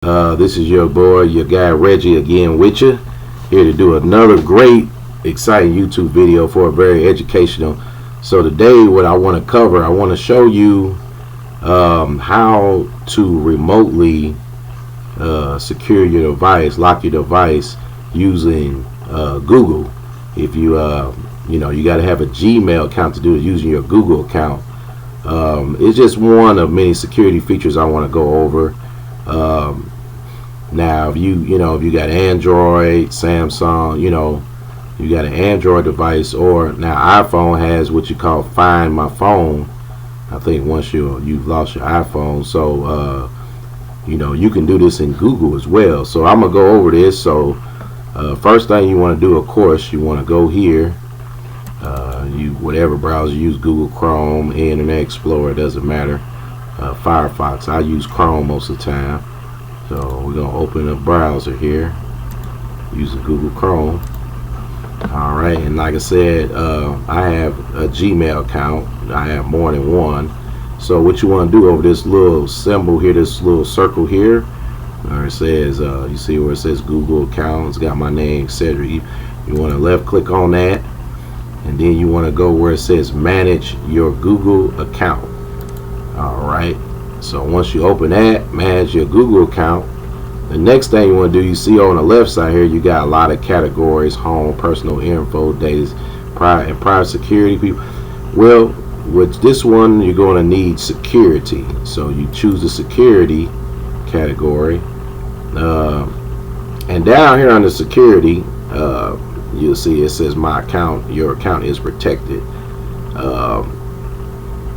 This is your boy, your guy Reggie, again with you, here to do another great, exciting YouTube video for a very educational. So today, what I want to cover, I want to show you how to remotely secure your device, lock your device using Google. If you you got to have a Gmail account to do it using your Google account. It's just one of many security features I want to go over. Now if you got Android, Samsung, you got an Android device, or now iPhone has what you call Find My Phone. I think once you've lost your iPhone, so you can do this in Google as well. So I'm gonna go over this. So first thing you want to do, of course, you want to go here. Whatever browser you use, Google Chrome, Internet Explorer, doesn't matter. Firefox, I use Chrome most of the time. So we're gonna open a browser here using Google Chrome. Alright, and like I said, I have a Gmail account. I have more than one. So what you want to do over this little symbol here, this little circle here, where it says, you see where it says Google account, it's got my name, etc. You want to left click on that, and then you want to go where it says manage your Google account. Alright, so once you open that, manage your Google account, the next thing you want to do, you see on the left side here, you got a lot of categories: home, personal info, data, private security. People, well, with this one you're going to need security, so you choose the security category, and down here under security, you'll see it says my account, your account is protected.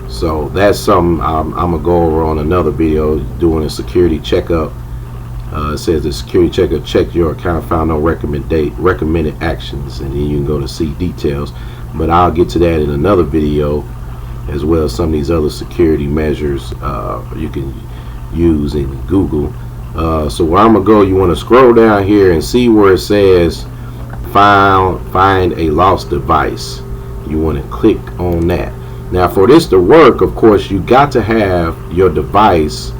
So that's something I'm gonna go over on another video, doing a security checkup. It says the security checkup checked your account, found no recommended actions, and then you can go to see details. But I'll get to that in another video, as well as some of these other security measures you can use in Google. So where I'm gonna go, you want to scroll down here and see where it says find a lost device. You want to click on that. Now for this to work, of course, you got to have your device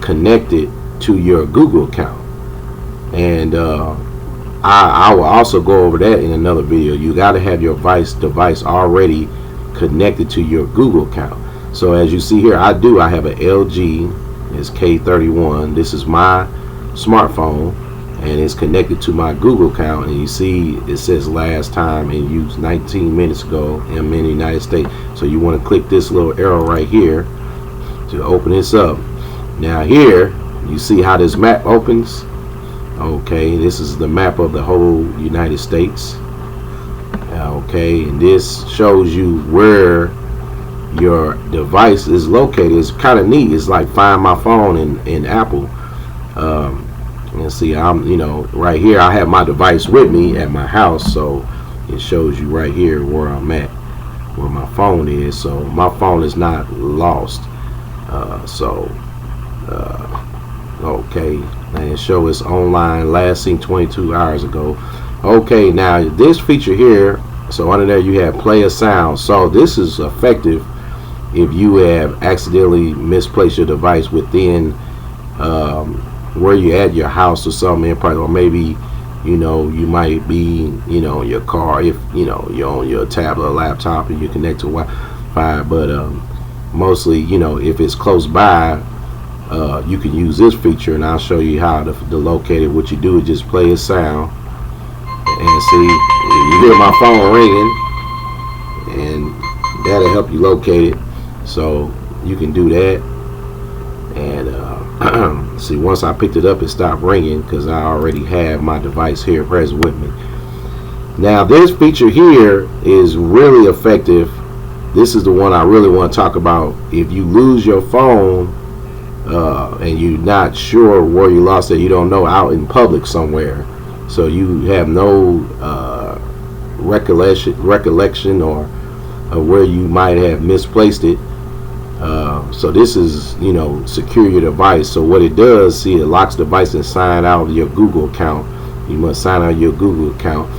connected to your Google account, and I will also go over that in another video. You got to have your device already connected to your Google account. So as you see here, I have an LG, it's K31. This is my smartphone, and it's connected to my Google account, and you see it says last time in use 19 minutes ago. I'm in the United States. So you want to click this little arrow right here to open this up. Now here you see how this map opens. Okay, this is the map of the whole United States. Okay, and this shows you where your device is located. It's kind of neat. It's like Find My Phone in Apple. And see, I'm right here, I have my device with me at my house, so it shows you right here where I'm at, where my phone is. So my phone is not lost. Okay, and it shows it's online, last seen 22 hours ago. Okay, now this feature here, so under there you have play a sound. So this is effective if you have accidentally misplaced your device within where you at your house or something, or maybe you might be your car, if you're on your tablet or laptop and you connect to Wi-Fi. But mostly if it's close by, you can use this feature, and I'll show you how to locate it. What you do is just play a sound, and see, you hear my phone ringing, and that'll help you locate it. So you can do that, and see, once I picked it up, it stopped ringing because I already have my device here present with me. Now this feature here is really effective. This is the one I really want to talk about. If you lose your phone and you're not sure where you lost it, you don't know, out in public somewhere, so you have no recollection or where you might have misplaced it. So this is, secure your device. So what it does, see, it locks the device and sign out of your Google account. You must sign out of your Google account,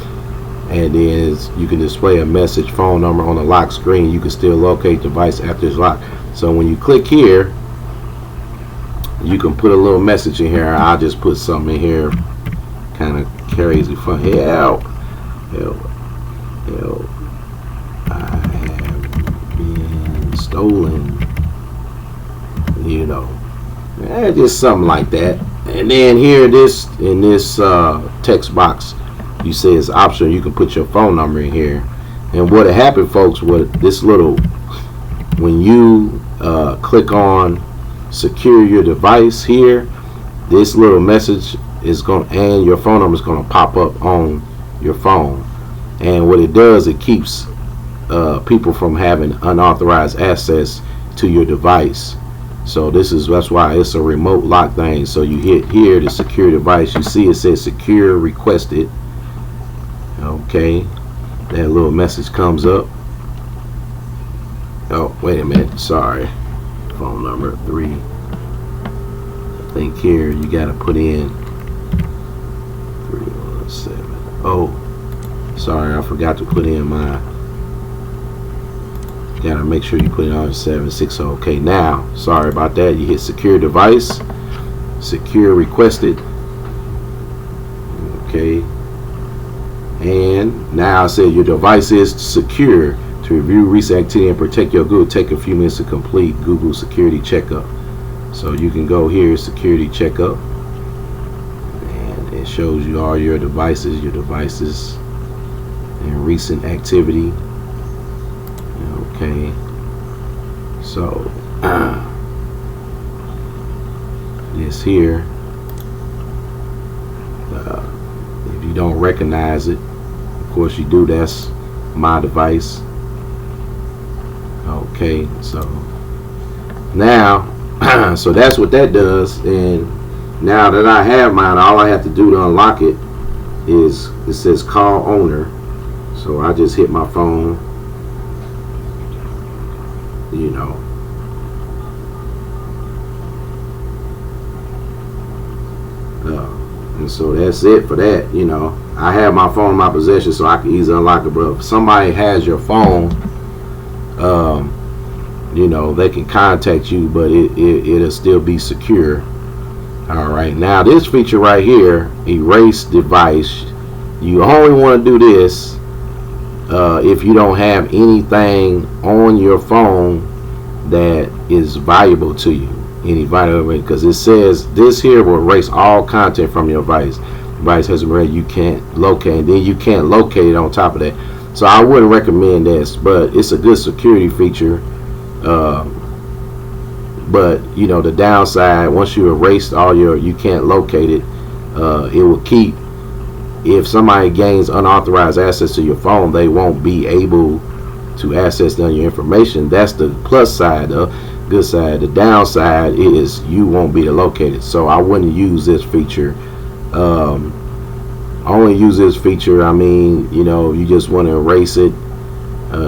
and then you can display a message phone number on the lock screen. You can still locate the device after it's locked. So when you click here, You can put a little message in here. I'll just put something in here, kind of crazy fun. Help, I have been stolen. You know, just something like that. And then here, in this text box, you say it's optional. You can put your phone number in here. And what happened, folks, with this little, when you click on secure your device here, this little message is going, and your phone number is going to pop up on your phone. And what it does, it keeps people from having unauthorized access to your device. So that's why it's a remote lock thing. So you hit here to secure device. You see it says secure requested. Okay, that little message comes up. Oh, wait a minute, sorry. Phone number 3. I think here you gotta put in 317. Oh, sorry, I forgot to put in my. Gotta make sure you put it on 760. Okay, now, sorry about that. You hit secure device, secure requested. Okay, and now I said your device is secure. To review recent activity and protect your Google, take a few minutes to complete Google security checkup. So you can go here, security checkup, and it shows you all your devices and recent activity. Okay, so this here, if you don't recognize it, of course you do, that's my device. Okay, so now so that's what that does. And now that I have mine, all I have to do to unlock it is, it says call owner. So I just hit my phone, you know, and so that's it for that. You know, I have my phone in my possession, so I can easily unlock it. But if somebody has your phone, you know, they can contact you, but it'll still be secure. All right, now this feature right here, erase device, you only want to do this if you don't have anything on your phone that is valuable to you, any valuable, because it says this here will erase all content from your device. Device has been read, you can't locate, and then you can't locate it on top of that. So I wouldn't recommend this, but it's a good security feature. But you know, the downside, once you erased all your, you can't locate it, it will keep, if somebody gains unauthorized access to your phone, they won't be able to access your information. That's the plus side. The good side. The downside is you won't be located. So I wouldn't use this feature. Only use this feature, I mean, you know, you just want to erase it,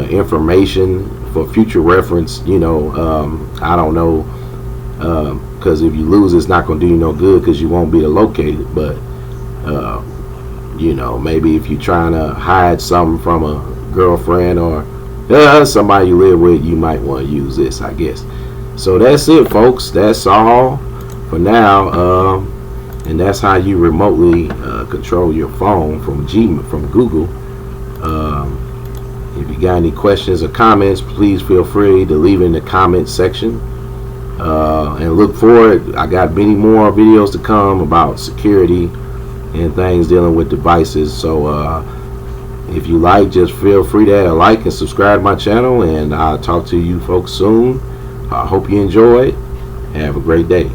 information for future reference, you know. I don't know, because if you lose, it's not going to do you no good, because you won't be located. But you know, maybe if you're trying to hide something from a girlfriend or somebody you live with, you might want to use this, I guess. So that's it, folks. That's all for now. And that's how you remotely control your phone from Google. If you got any questions or comments, please feel free to leave in the comment section. And look forward, I got many more videos to come about security and things dealing with devices. So if you like, just feel free to like and subscribe to my channel, and I'll talk to you folks soon. I hope you enjoyed. Have a great day.